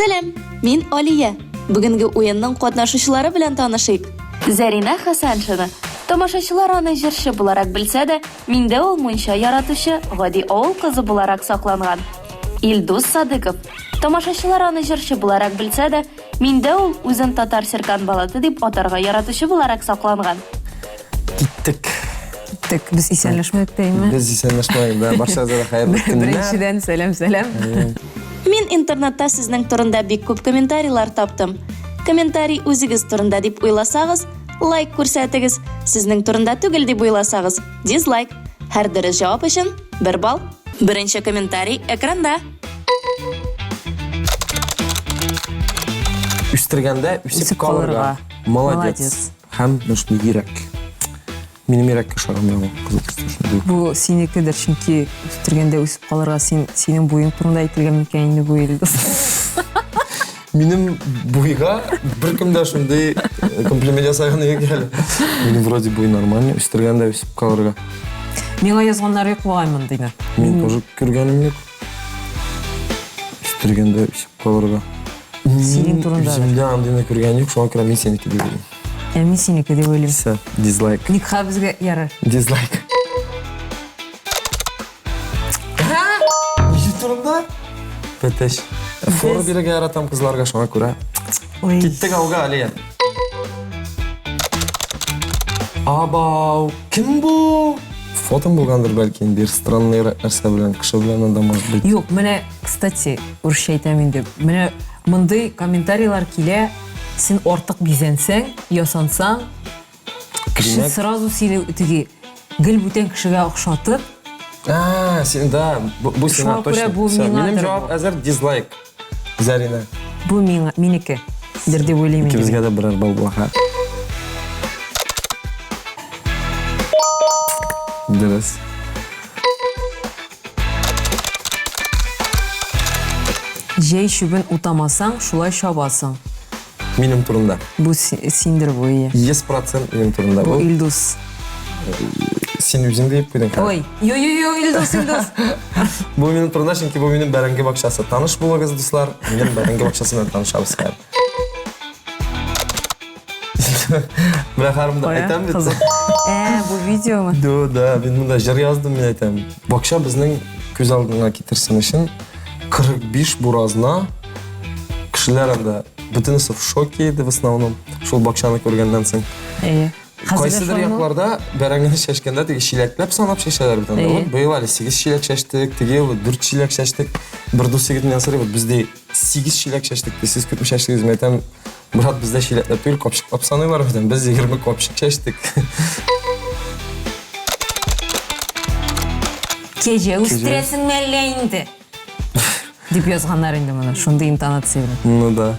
Сәлем, мин Алия. Бүгінгі ойынның катнашучылары белән танышыйк. Зарина Хасаншина. Тамашачылар аны җырчы буларак белсә дә, миндә ул мунча яратучы, гади авыл кызы буларак сакланган. Илдус Садыков. Тамашачылар аны җырчы буларак белсә дә, миндә ул үзен татар Серкан балаты дип атарга яратучы буларак сакланган. Киттек. Biz исәнләшмәдек тәйме? Без исәнләшмәдек, да. Баршагызга да хәерле көннәр. Беренчедән сәлам. Мин интернетта сезнең турында бик күп комментарийлар таптым. Комментарий үзегез турында дип уйласагыз, лайк күрсәтегез. Сезнең турында түгел дип уйласагыз, дизлайк. Һәр дөрес җавап өчен 1 балл. Беренче комментарий экранда. Үстергәндә үсеп калырга. Молодец. Һәм нушны йөрәк. Минем йөрәккә шагымлы кызык. Бу синекедер, чөнки үстергәндә үсеп калырга синең буең турында әйтелгән микән инде бу илдә. Минем буйга беркемдә шундый комплимент ясаган юк әле. Минем вроде буй нормальный, үстергәндә үсеп калырга. Миңа язганнар юк бугаймын дине. Мин тоже күргәнем юк. Үстергәндә үсеп калырга. Синең турында. Үземдә андыйны күргән юк, шуңа күрә мин синеке дип уйлыйм. Мин синеке дип уйлыйм. Все, дизлайк. Ник хабызга ярар. Дизлайк. Ничек турында? Пәтәш. Фору бирәгә яратам кызларга, шуңа күрә. Киттек ауга, Алия. Абау, ким бу? Фотом булгандыр бәлки, бер странный нәрсә белән, кеше белән анда может быть. Юк, менә, кстати, урысча әйтәм инде. Менә мондый комментарийлар килә, син артык бизәнсәң, ясансаң, кеше сразу сине теге гел бүтән кешегә охшатып. Син да, бу сиңа точно. Минем җавап әзер дизлайк. Зарина. Бу минеке. Дер дип уйлыйм инде. Безгә дә берәр бал була. Дөрес. Җәй чүбен утамасаң, шулай шабасың. Минем турында. Бу синдер бу. 100% минем турында. Бу Илдус. Син үзең дип куйдың. Ой, Илдус. Бу минем турында, чөнки бу минем бәрәңге бакчасы. Таныш булыгыз, дуслар. Минем бәрәңге бакчасы белән танышабыз хәзер. Менә харымда әйтәм бит. Бу видеомы? Да, мин монда җыр яздым, мин әйтәм. Бакча безнең күз алдына китерсен өчен 45 буразна кешеләр анда бөтенесе в шоке иде в основном. Шул бакчаны күргәннән соң. Кайсыдыр якларда бәрәңгене чәчкәндә теге чиләкләп санап чәчәләр бит анда. Вот быел 8 чиләк чәчтек, теге 4 чиләк чәчтек. Бер дус егетне сорый, вот бездә 8 чиләк чәчтек. Сез күпме чәчтегез? Мен әйтәм, брат, бездә чиләкләр түгел, капчыклап саныйлар бит. Без 20 капчык чәчтек. Кеҗә үстерәсең мәллә инде. Дип язганнар инде моны, шундый интонация белән. Ну да.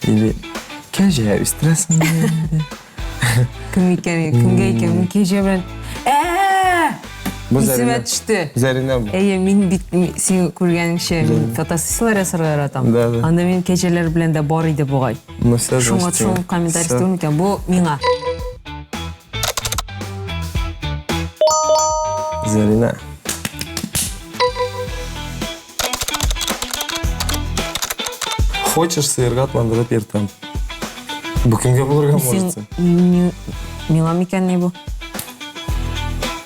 Или кеҗә үстерәсең инде. Кемгә икән, кеҗә белән. Исемә төште. Зарина бу. Мин бит син күргәнеңчә, мин фотосессиялар ясарга яратам. Анда мин кеҗәләр белән дә бар иде бугай. Шуңа комментарий түгел икән, бу миңа. Зарина. Хочешь сыерга атландырып ертам? Бу кемгә булырга можется? Миңа микән не бу?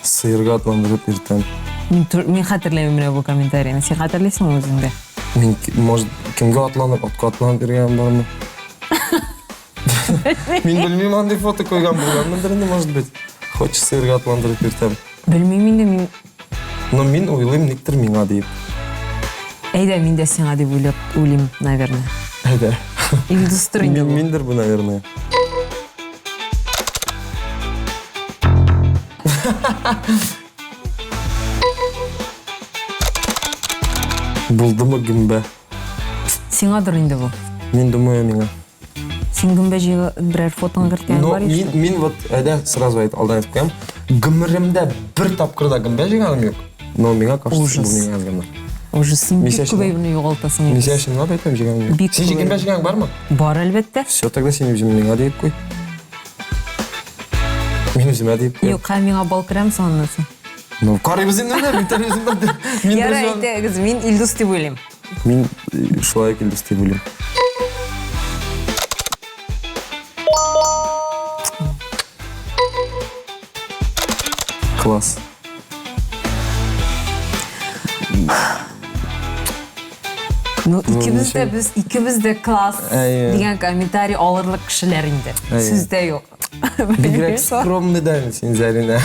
Сыерга атландырып ертам. Мин хәтерләмим менә бу комментарийны. Син хәтерлисеңме үзеңдә? Мин, может, кемгә атланып, атка атланып бергән бармы? Мин белмим, андый фото койган булганмындыр инде, может быть. Хочешь сыерга атландырып ертам? Белмим инде мин. Но мин уйлыйм, никтер миңа дип. Әйдә, мин дә сиңа дип уйлыйм, наверное. Әйдә. Илдустыр инде бу. Миндер бу, наверное. Булдымы гүмбә? Сиңадыр инде бу. Мин думаю, миңа. Син гүмбә җыйга берәр фотоң керткән бар ич. Мин вот, әйдә, сразу алдан әйтеп куям. Гөмеремдә бер тапкырда гүмбә җыйганым юк. Но миңа кажется, бу миңа язганнар. Уже син бик күбәйне югалтасың. Ничә чынлап әйтәм җыйганым юк. Син гүмбә җыйгаң бармы? Бар, әлбәттә. Все, тогда син үзең миңа дип куй. Мин үземә дип куй. Юк, миңа бал керәм санасың. Ну, карыйбыз инде, мин телевизорда. Ярый, әйтегез, мин Илдус дип уйлыйм. Мин шулай Илдус дип уйлыйм. Класс. Ну, ikimiz de класс Әйе. деген комментарий алырлык кешеләр инде. Әйе. Сездә юк. Бигрәк скромный да син, Зарина.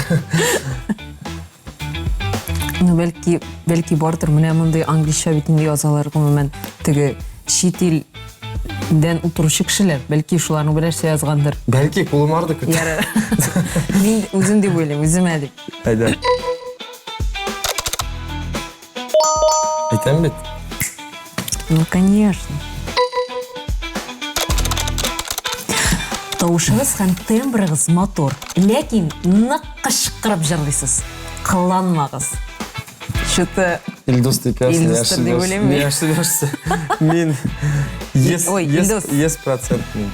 Ну, бәлки бардыр, менә мондай английша битендә язалар гомумән теге чит илдән утыручы кешеләр, бәлки шуларның берәрсе язгандыр. Бәлки кулым арды көт. Яры. Мин үзем дип уйлыйм, үземә дип. Әйдә. Әйтәм бит. Ну, конечно. Тавышыгыз һәм тембрыгыз мотор, ләкин нык кычкырып җырлыйсыз. Кыланмагыз. Что-то Илдус дип ясың. Илдус дип уйлыйм мин. Мин Ой, Илдус. 100% мин.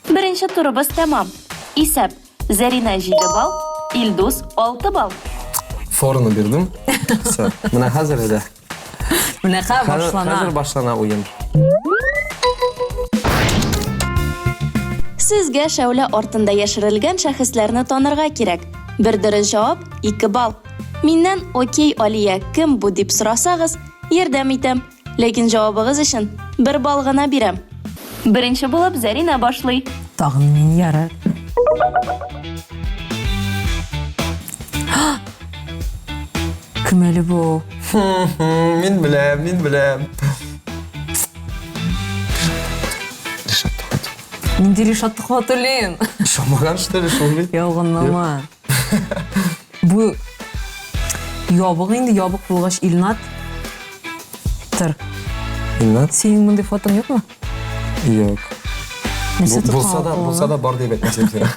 Birinchi turimiz tamam. Исәп: Зарина 7 балл, Илдус 6 балл. Форны бирдим. Всё. Менә хәзер әдә. Менә Хәзер башлана. башлана уен. Сезгә шәүлә артында яшерелгән шәхесләрне танырга кирәк. Бер дөрес җавап 2 балл. Миннән окей, Алия, кем бу дип сорасагыз, ярдәм итәм. Ләкин җавабыгыз өчен 1 балл гына бирәм. Беренче булып Зарина башлый. Тагын мин ярар. Кем әле бу? Мин беләм. Мин Ришат хатırlayın. Шамаган что ли шул бит? Ялгынлама. Бу ябык инде, ябык булгач Илнат. Тор. Илнат? Синең мондай фотоң юкмы? Юк. Нәрсә Булса да бар дип әйтмәсәм сиңа.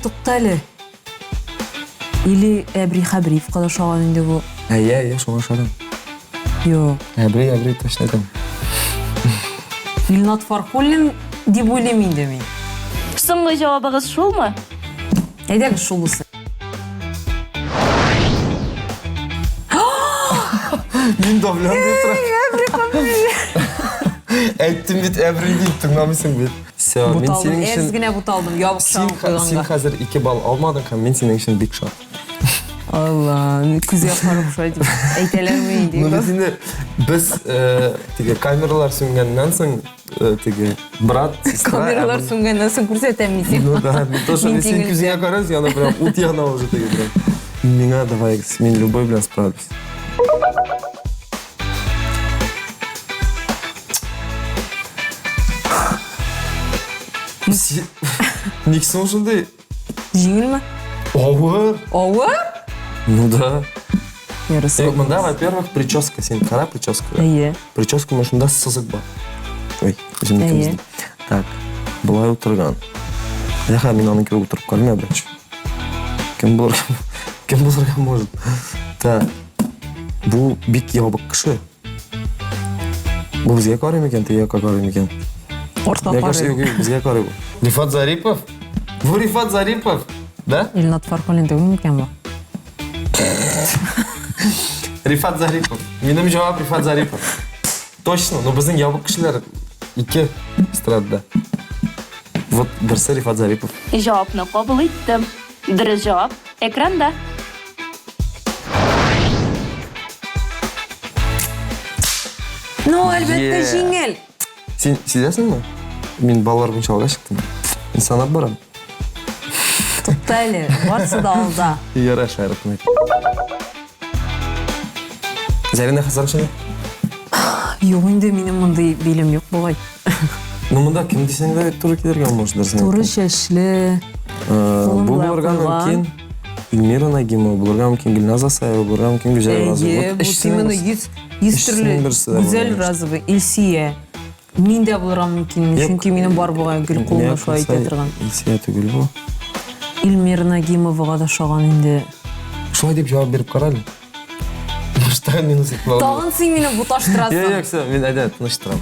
Туктале. Или Әбри Хабриев кадашаган инде бу. Әйе, шуңа шадым. Юк. Әбри точно әйтәм. Илнат Фархуллин дип уйлыйм инде мин. Соңгы җавабыгыз шулмы? Әйдәгез шул булсын. Мин давлан дип тора. Әйттем бит, Әбри дип тыңламыйсың бит. Всё, мин синең Әз өчен генә буталдым, ябык син чагылганга. хәзер 2 балл алмадың һәм мин синең өчен бик шат. Алла, күзгә карап шулай дип әйтәләрме инде? Ну без инде без теге камералар сүнгәннән соң теге брат, сестра. Камералар сүнгәннән соң күрсәтәм мин сиңа. Ну да, то что Мин син тиңел күзгә карас, яна прям ут яна уже теге прям. Миңа давай, мин любой белән справлюсь. Ник соң шундай? Җиңелме? Авыр. Авыр? Ну да. Ярысы. Мында, во-первых, прическа. Сен кара прическа. Әйе. Прическа мошында сызык бар. Ой, үземне Әйе. кемсдем. Так, былай утырган. Яха, мин аның кебек утырып калмый, брат. Кем булырга может? Так, бу бик ябык кеше. Бу безгә карый микән, тегә карый микән? Орта Мне кажется, пары. безгә карый бу. Рифат Зарипов? Бу Рифат Зарипов? Да? Илнат Фархуллин түгел микән бу? Рифат Зарипов. Минем җавап Рифат Зарипов. Точно, но безнең ябык кешеләр 2 эстрадада. Вот берсе Рифат Зарипов. Җавапны кабул иттем. Дөрес җавап экранда. Ну, әлбәттә Yeah. җиңел. Син сизәсеңме? Мин балалар буенча алга чыктым. Мин санап барам. Туктале, барсы да алда. Яраш, рәхмәт. Зарина Хасаншина. Юк инде минем мондай билем юк бугай. Ну монда ким дисәң дә туры килергә может дәрсен. Туры чәчле. Бу Булырга булырга куйган. мөмкин. Илмира Нагимова, булырга мөмкин Гөлназ Асаева, булырга мөмкин Гүзәл Разова. Әйе, бу именно 100 төрле. берсе дә Гүзәл булыр. Разова, Илсия. Мин дә булырга мөмкин, Юк. чөнки минем бар бугай гел кулына шулай әйтә торган. Илсия түгел бу. Илмира Нагимовага да шаган инде. Шулай дип җавап биреп карале. Мыштан минус итмә. Тагын син мине буташтырасың. Юк, мин әйдә тыныштырам.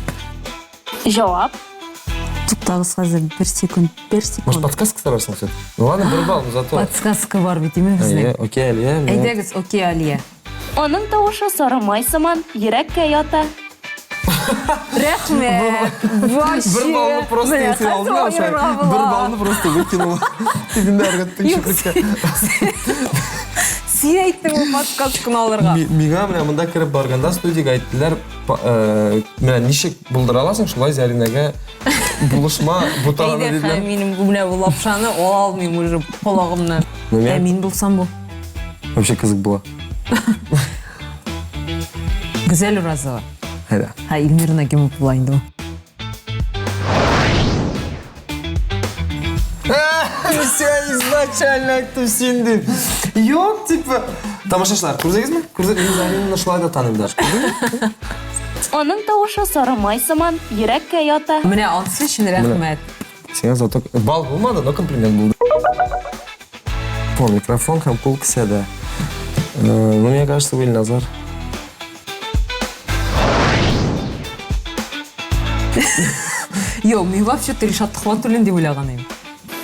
Җавап Туктагыз хәзер 1 секунд, 1 Может, секунд. подсказка старарсың сен? Ну ладно, бір балл, но зато. Подсказка бар бит име безнең. Окей, Алия. Әйдәгез, окей, Алия. Аның тавышы сары май сыман йөрәккә ята. Рәхмәт. Вообще. Bir balını просто Міне, есе алдың қандай алшай. ойынға Bir бола. balını просто выкинул. Тегінде әргеттің шүкірікке. Сен айттың бұл подкаст күналарға. Миға міне мұнда кіріп барғанда студияға айттылар, міне нешік бұлдыр аласың, шулай Заринеге бұлышма бұтағаны Әйде, деділер. менің бұміне бұл лапшаны ол алмайым уже қолағымнан. Неме? Мен болсам бұл. Вообще қызық бұла. Güzel Urazова. Hayda. Ha, Ilmira Nagimov bulaydı o. Все изначально айтып сенден. Yok типа. Тамашашылар, көрдіңіз ме? Көрдіңіз, Заринаны шулай да таныйм даже. Оның тауышы сары май сыман, йөрәккә ята. Менә ансы өчен рәхмәт. Сеңа зато бал булмады, но комплимент булды. О, микрофон һәм кул кисәдә. Ну, мне кажется, был Назар. Yo, мен вообще-то Ришат Хватуллин деп уйлаган идем.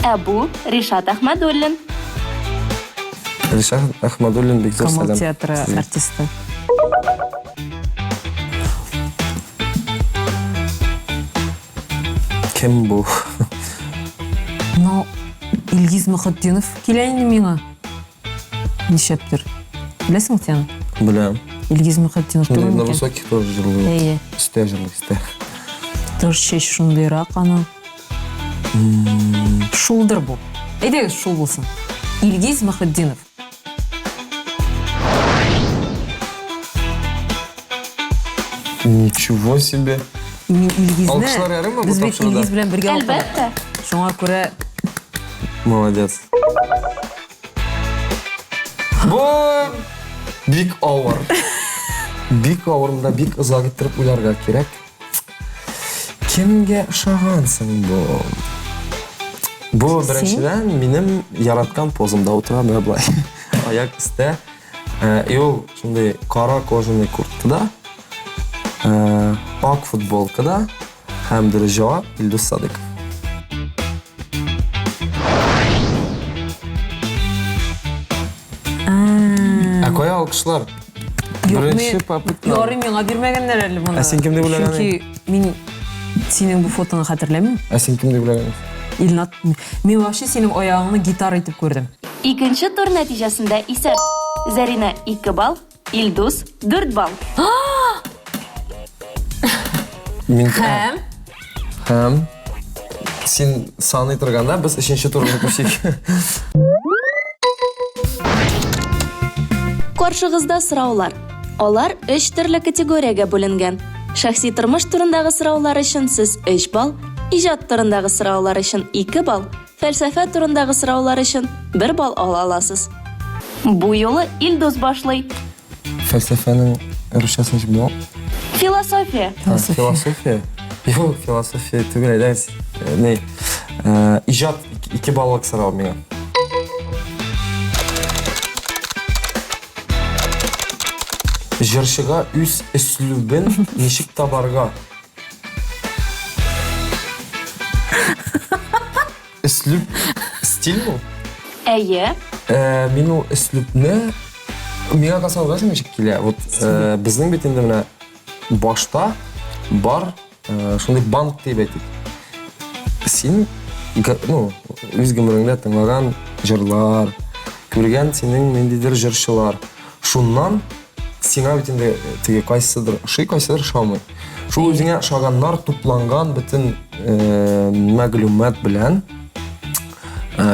Ә бу Ришат Әхмәдуллин. Ришат Ахмадуллин бик зур Камал сәлам. театры Сезгә. артисты. Кем бу? Но Илгиз Мөхәтдинов килә инде миңа. Нишәптер? Беләсең сен? Беләм. Илгиз Мөхәтдинов Шундай түгел на микән? высоких тоже җырлый. Әйе. Өстә җырлый, өстә. Тоже чәч шундыйрак аны. Шулдыр бу. Әйдәгез шул булсын. Илгиз Мөхәтдинов. Ничего себе. Мин Илгизне Алкышлар ярымы бу без бит тапшыруда? Илгиз белән бергә укыдык. Әлбәттә. Шуңа күрә Молодец. Бу бик авыр. Бик авырында бик озак иттереп уйларга кирәк. Кемгә ошагансың бу? Бу беренчедән минем яраткан позымда утыра менә булай. Аяк өстә. И ул шундый кара кожаный курткада, ак футболкада һәм дөрес җавап Илдус Садыйков. Кая алкышлар? Беренче попытка. Ярый миңа бирмәгәннәр әле моны. Ә син кемне уйлаган Чөнки мин синең бу фотоны хәтерләмим. Ә син кем дип уйлаган? Илнат, мин вообще синең аягыңны гитара итеп күрдем. Икенче тур нәтиҗәсендә исә Зарина 2 балл, Илдус 4 балл. Мин Һәм син саный торганда без 3нче турны күрсек. Каршыгызда сораулар. Алар 3 төрле категориягә бүленгән. Шәхси тормыш турындагы сораулар өчен сез 3 балл, иҗат турындагы сораулар өчен 2 балл, фәлсәфә турындагы сораулар өчен 1 балл ала аласыз. Бу юлы Илдус башлый. Фәлсәфәнең русчасын ничек була? Философия. Философия. Юк, философия түгел, әйдәгез. Не? Иҗат 2 баллык сорау миңа. Җырчыга үз өслүбен ничек табарга? Өслүб стиль бу? Әйе. Мин ул өслүбне миңа касалган ничек килә? Вот безнең бит инде менә башта бар шундый банк дип әйтик. Син ну, үз гомереңдә тыңлаган җырлар, күргән синең ниндидер җырчылар. Шуннан сиңа бит инде теге кайсыдыр ошый, кайсыдыр ошамый. Шул үзеңә ошаганнар тупланган бөтен мәгълүмат белән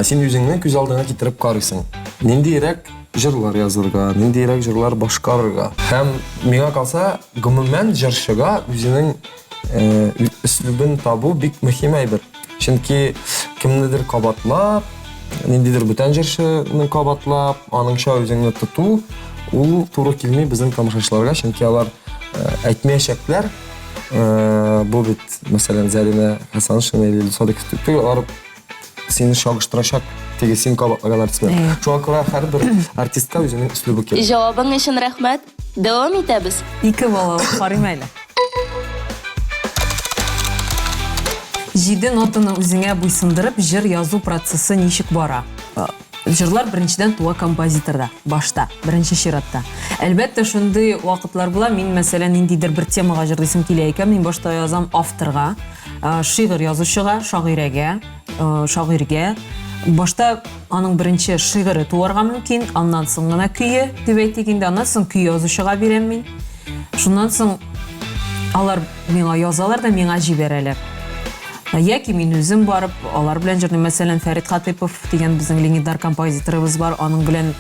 син үзеңне күз алдыңа китереп карыйсың. Ниндирәк җырлар язырга, ниндирәк җырлар башкарырга. Һәм миңа калса, гомумән җырчыга үзенең өслүбен табу бик мөһим әйбер. Чөнки кемнедер кабатлап, ниндидер бүтән җырчыны кабатлап, аныңча үзеңне тоту, ул туры килми безнең тамашачыларга, чөнки алар әйтмәячәкләр. Бу бит, мәсәлән, Зарина Хәсәншина или Садыйков түгел, алар сине шагыштырачак теге син кабатлаган артистмен. Шуңа күрә һәрбер артистка үзенең өслүбе кирәк. Җавабың өчен рәхмәт. Дәвам итәбез. 2 бала карыйм әле. 7 нотаны үзеңә буйсындырып җыр язу процессы ничек бара? жырлар біріншіден туа композиторда, башта, бірінші ширатта. Әлбәтте шундай вакытлар була, мин мәсәлән ниндидер бір темага жырлыйсым килә икән, мин башта язам авторга, шигырь язучыга, шагыйрьгә. Башта аның беренче шигыре туарга мөмкин, аннан соң гына көе дип әйтик инде, аннан соң көе язучыга бирәм мин. Шуннан соң алар миңа язалар да миңа җибәрәләр. Яки мин үзем барып, алар белән җырлыйм. Мәсәлән, Фәрит Хатипов дигән безнең легендар композиторыбыз бар, аның белән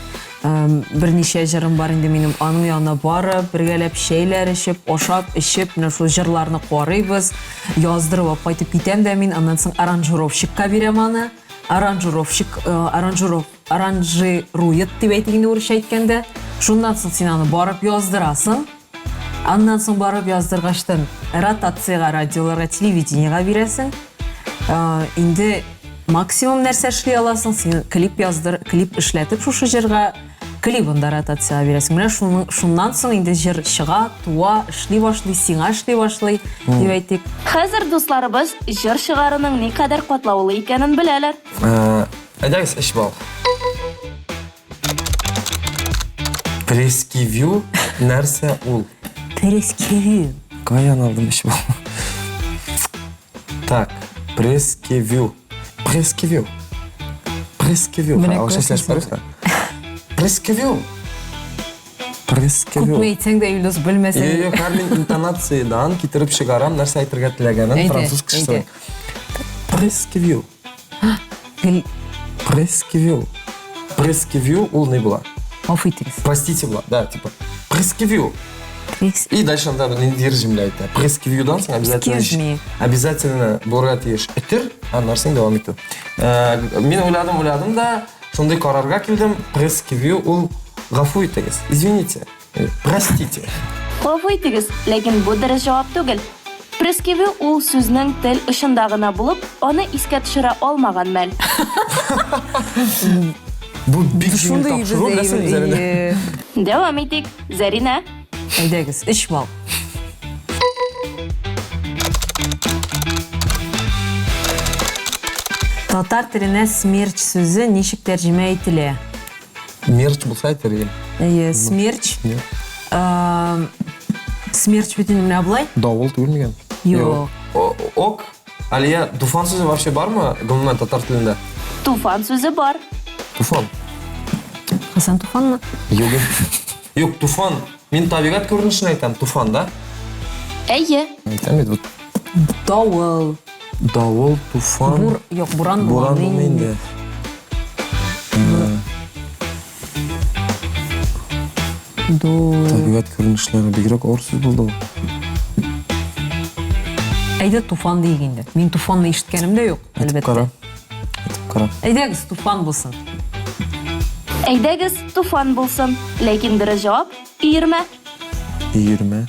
берничә җырым бар инде минем. Аның янына барып, бергәләп чәйләр эчеп, ашап, эчеп, менә шул җырларны карыйбыз, яздырып алып кайтып китәм дә мин, аннан соң аранжировщикка бирәм аны. Аранжирует дип әйтик инде урысча әйткәндә. Шуннан соң син аны барып яздырасың. Аннан соң барып яздыргачтан ротацияга, радиоларга, телевидениега бирәсең. Инде максимум нәрсә эшли аласың, син клип эшләтеп шушы җырга клибында ротацияга бирәсең. Менә шуннан соң инде җыр чыга, туа, эшли башлый, сиңа эшли башлый дип әйтик. Хәзер дусларыбыз җыр чыгаруның никадәр катлаулы икәнен беләләр. Әйдәгез, эш бал. Прескивю нәрсә ул? Прескивю. Каян алдым эш бал. Так, прескивю. Прескивю. Күпме әйтсәң дә Юлдус белмәсәң. Юк, һәр интонациядан китереп чыгарам, нәрсә әйтергә теләгәнен француз кешесе. Прескивю. Прескивю ул ни була? Аф итегез. Простите була, да, типа. Прескивю. И дальше анда ниндидер җөмлә әйтә. Прескивюдан соң обязательно булырга тиеш. Этер, аннан соң дәвам итү. Мин уйладым да, шундый карарга килдем. Прескивю ул гафу итегез. Извините. Простите. Гафу итегез, ләкин бу дөрес җавап түгел. Прескивю ул сүзнең тел ышында гына булып, аны искә төшерә алмаган мәл. Бу бик җиңел тапшыру беләсең Зәринә. Дәвам итик. Зәринә. Әйдәгез, эш бал. Татар теленә смерч сүзе ничек тәрҗемә ителә? Мерч булса әйтер. Смерч. Смерч бит инде менә булай. Давыл түгелмеген? Юк. Ок. Алия, туфан сүзе вообще бармы гомумән татар телендә? Туфан сүзе бар. Туфан. Хасан туфанмы? Юк, туфан. Мин табигать күренешен әйтәм, туфан, да? Әйе. Әйтәм бит. Давыл. Давыл, туфан. Юк, буран Буран инде. Табигать күренешләре бигрәк авыр сүз булды. Әйдә туфан дейик инде. Мин туфанны ишеткәнем дә юк, әлбәттә. Кара. Әйдәгез, туфан булсын. Әйдәгез, туфан булсын. Ләкин дөрес җавап 20. 20.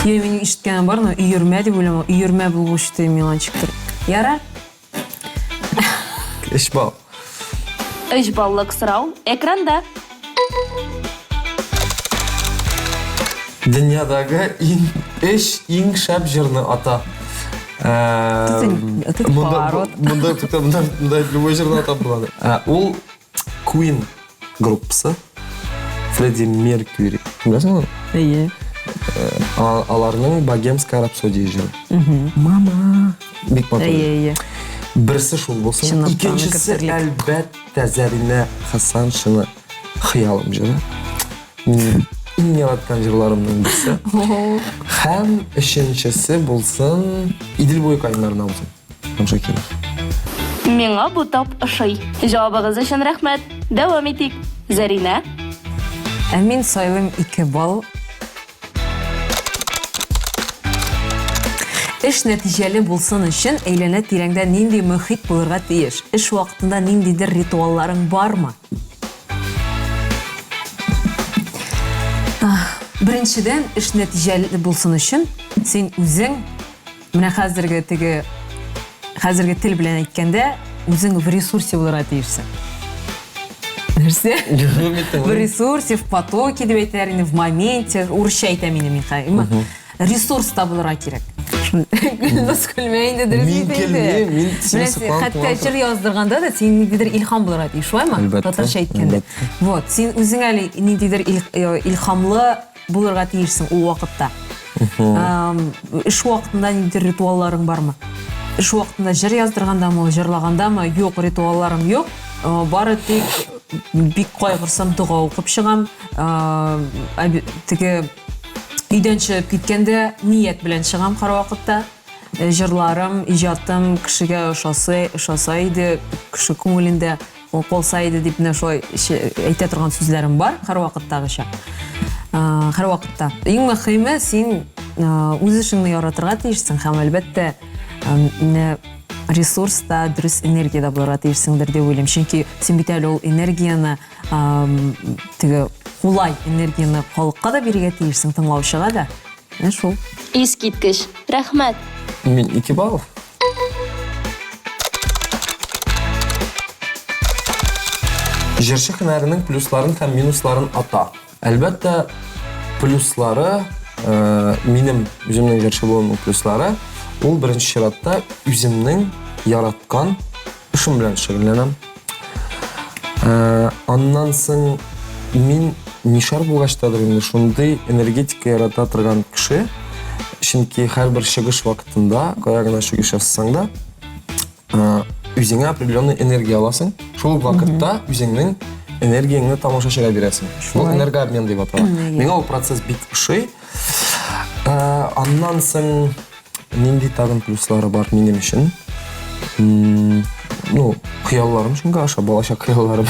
Мин ишеткәнем бар, но 20 дип уйлам. 20 булгычты меланчиктер. Яра? Эш бал. 3 баллык сорау экранда. Дөньядагы иң шәп җырны ата. Монда любой җырны атап булады. Ул Queen группасы. Фредди Меркьюри. Беләсеңме? Әйе. Аларның Богемская рапсодия җыры. Мама. Бик матур. Әйе. Берсе шул булсын. Икенчесе әлбәттә Зәринә Хәсәншина Хыялым җыры. Иң яраткан җырларымның берсе. Һәм өченчесе булсын Идел буе кайнарына булсын. Шакиров. Миңа бу топ ошый. Җавабыгыз өчен рәхмәт. Дәвам итик. Зәринә. Мин сайлым 2 балл. Эш нәтиҗәле булсын өчен әйләнә тирәңдә нинди мөхит булырга тиеш? Эш вакытында ниндидер ритуалларың бармы? Беренчедән, эш нәтиҗәле булсын өчен син үзең менә хәзерге тел белән әйткәндә үзең в ресурсе булырга тиешсең. Нәрсә? В ресурсе, в потоке дип әйтәләр инде, в моменте, урысча әйтәм инде мин. Ресурс табылырга кирәк. Гүлназ күлмәйінде дұрыс Мен келмеймін, мен сені Менә сықланып хәтта тұрған жыр яздырғанда да сен ниндидер илһам булырга тиеш, шулаймы? Әлбәттә, Татарча әйткәндә. әлбәттә. Вот, сен үзең әле ниндидер илһамлы булырга тиешсең ул вакытта. Эш вакытында ниндидер ритуалларың бармы? Эш вакытында жыр яздыргандамы, жырлагандамы? Юк, ритуалларым юк. Бары тик бик кайгырсам дуга укып чыгам. Теге өйдән чыгып киткәндә ният белән чыгам һәр вакытта. Жырларым, иҗатым кешегә ошаса иде, кеше күңелендә калса иде дип менә шулай әйтә торган сүзләрем бар һәр вакыттагыча. Һәр вакытта. Иң мөһиме син үз эшеңне яратырга тиешсең һәм әлбәттә ресурста, дөрес энергияда булырга тиешсеңдер дип уйлыйм. Чөнки син бит әле ул энергияны теге кулай энергияны халыкка да бирергә тиешсең, тыңлаучыга да. Шул. Искиткеч. Рәхмәт. Мен 2 балл. Жыршы һөнәренең плюсларын һәм минусларын ата. Әлбәттә, плюслары, минем үземнең жыршы булуымның плюслары, ул беренче чиратта үземнең яраткан эшем белән шөгыльләнәм. Аннан соң мин нишар булгачтадыр инде шундый энергетика ярата торган кеше, чөнки һәрбер чыгыш вакытында, кая гына чыгыш ясасаң да, үзеңә определенный энергия аласың. Шул вакытта үзеңнең энергияңны тамашачыга бирәсең. Шул энергообмен дип атала. Миңа ул процесс бик ошый. Аннан соң нинди тагын плюслары бар минем өчен? Хыялларым шунга аша, балачак хыялларым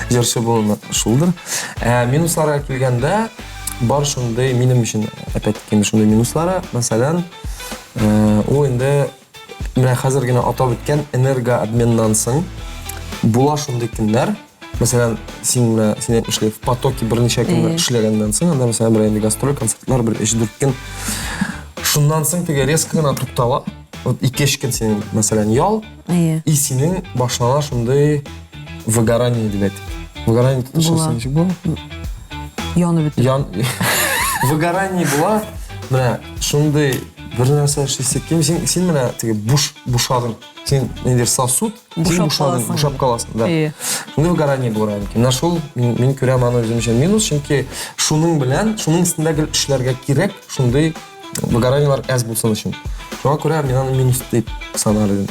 жырчы булуна шулдыр. Минусларга килгәндә, бар шундай минем өчен опять-таки шундай минуслары. Мәсәлән, ул инде менә хәзер генә атап үткән энергообменнан соң була шундый көннәр. Мәсәлән, син әйтмешли в потоке берничә көн эшләгәннән соң, анда мәсәлән бер инде гастроль концертлар, бер 3-4 көн. Шуннан соң теге резко гына туктала. Вот 2 көн син мәсәлән ял, и синең башлана шундый выгорание дип әйтик. Выгорание тотышасың ничек була? Янып бит. Выгорание була. Менә шундый бер нәрсә эшлисең, син менә теге бушадың. Син нидер сосуд, син бушап каласың. Да. Шундый выгорание булырга мөмкин. Менә шул мин күрәм аны үзем өчен минус, чөнки шуның белән, шуның өстендәге эшләргә кирәк шундый выгораниелар әз булсын өчен. Шуңа күрә мин аны минус дип санар идем.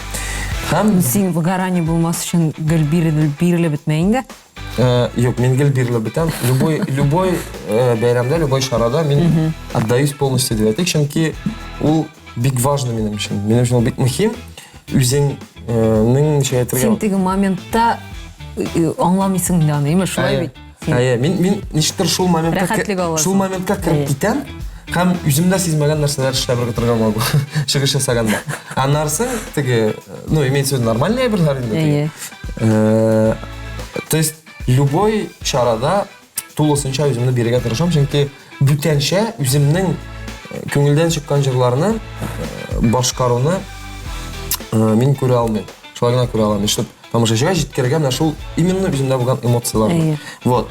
Һәм син выгорание булмас өчен гел бирелеп бетмәйин дә. Юк, мин гел бирелеп бетәм. Любой бәйрәмдә, любой шарада мин отдаюсь полностью дип әйтик, чөнки ул бик важный минем өчен. Минем өчен ул бик мөһим. Үзеңнең әйтергә. Син теге моментта аңламыйсың да аны, имеш шулай бит. Мин ничектер шул моментка кирип китәм. Һәм үземдә сизмәгән нәрсәләр эшләп торган булды. Чыгыш ясаганда. Аннарсын теге, имеется в виду нормальные берләр инде. То есть любой чарада тулысынча үземне бирергә тырышам, чөнки бүтәнчә үземнең күңелдән чыккан җырларны башкаруны мин күрә алмыйм. Шулай гына күрә алам. Ишетеп, тамашачыга җиткергә менә шул именно үземдә булган эмоциялар. Вот.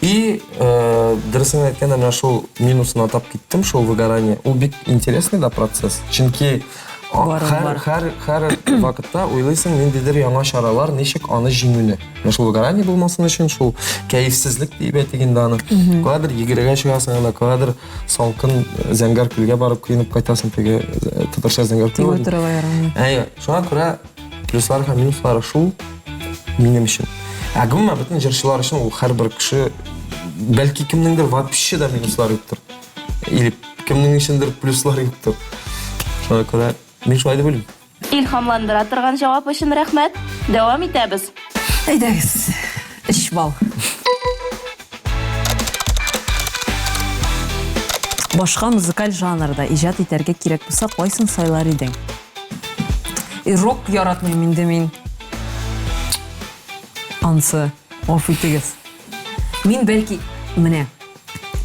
И дөресен әйткәндә, менә шул минусын атап киттем, шул выгорание. Ул бик интересный да процесс. Чөнки һәр вакытта уйлыйсың, ниндидер яңа чаралар, ничек аны җиңүне. Менә шул выгорание булмасын өчен, шул кәефсезлек дип әйтик инде аны. Кадәр йөгерергә чыгасың, анда кадәр салкын зәңгәр күлгә барып кыйнып кайтасың, теге татарча зәңгәр күл. Шуңа күрә плюслары һәм минуслары шул минем өчен. Гомумән бөтен җырчылар өчен ул һәрбер кеше бәлки кемнеңдер вообще да минуслары юктыр. Или кемнең өчендер плюслары юктыр. Шуңа күрә мин шулай дип уйлыйм. Илһамландыра торган җавап өчен рәхмәт. Дәвам итәбез. Әйдәгез. 3 балл. Башка музыкаль жанрда иҗат итәргә кирәк булса, кайсын сайлар идең? Рок яратмыйм инде мин. Ансы, итегез. Мин бәлки, менә,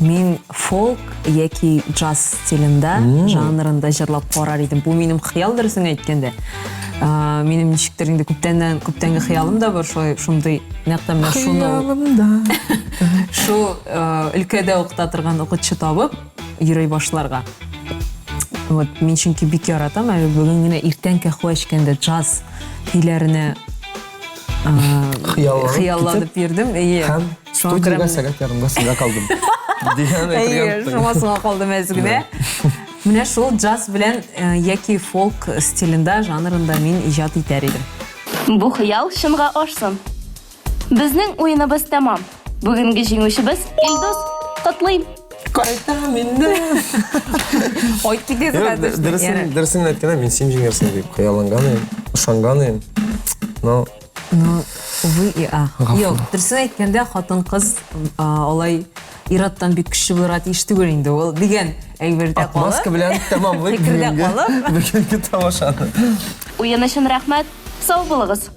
мин фолк яки джаз стилендә, жанрында җырлап карар идем. Бу минем хыял дөресен әйткәндә. Минем ничектер инде күптәнге хыялым да бар, шундый нәкъ менә шуны. Шу өлкәдә укыта торган укытчы табып, йөри башларга. Вот мен чөнки бик яратам, әле бүген генә иртән кахва эчкәндә джаз көйләренә хыялланып йөрдем. Һәм студиягә сәгать ярымда сиңа калдым. Дигән әйтергә. Шумасыңа калдым әзгенә. Менә шул джаз белән яки фолк стилендә, жанрында мин иҗат итәр идем. Бу хыял шынга ашсын. Безнең уеныбыз тәмам. Бүгенге җиңүчебез Илдус. Котлыйм. Кайтам инде. Айт китәсез Дөресен әйткәндә мин син җиңәрсең дип хыялланган идем, ышанган идем. Но увы и а. Юк, дөресен әйткәндә хатын-кыз алай ираттан бик көчле булырга тиеш түгел инде ул дигән әйбердә калып. Маска белән тәмамлыйк Фикердә калып. бүгенге тамашаны. Уен өчен рәхмәт. Сау булыгыз.